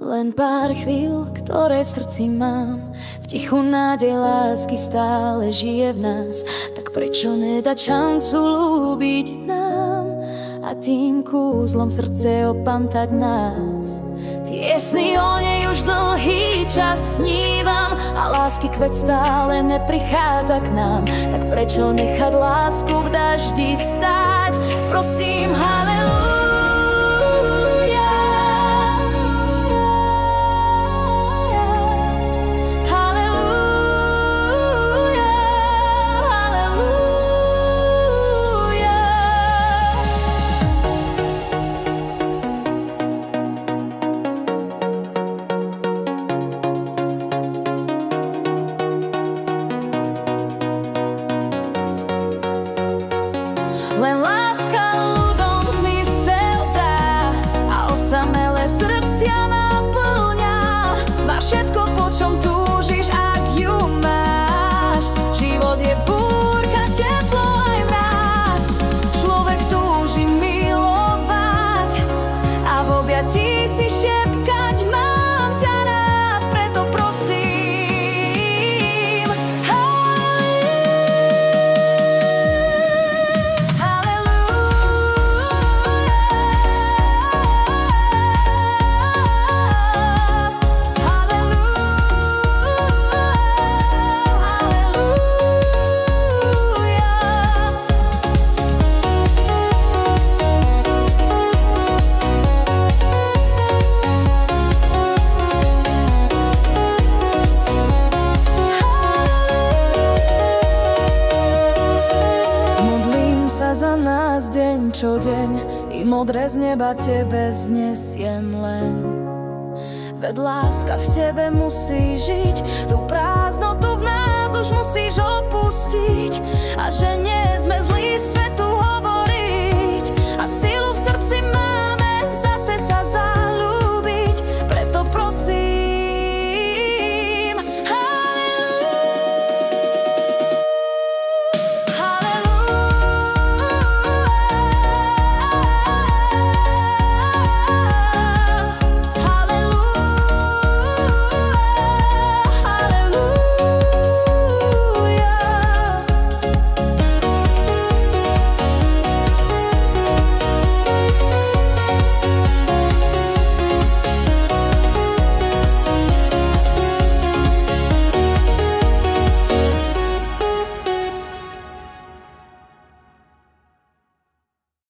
Len pár chvíľ, ktoré v srdci mám, v tichu nádej lásky stále žije v nás. Tak prečo nedať šancu ľúbiť nám a tým kúzlom srdce opantať nás? Tie sny o nej už dlhý čas snívam a lásky kvet stále neprichádza k nám. Tak prečo nechať lásku v daždi stáť? Prosím, halelúja. Len láska ľuďom zmysel dá a osamelé srdcia naplňa. Má všetko, po čom túžiš, ak ju máš. Život je búrka, teplo aj mráz. Človek túži milovať a v objatí si šepkať: mám ťa rád, preto prosím. Za nás deň čo deň i modré z neba tebe znesiem len. Veď láska v tebe musí žiť, tú prázdnotu v nás už musíš opustiť. A že nie sme zlí, svetu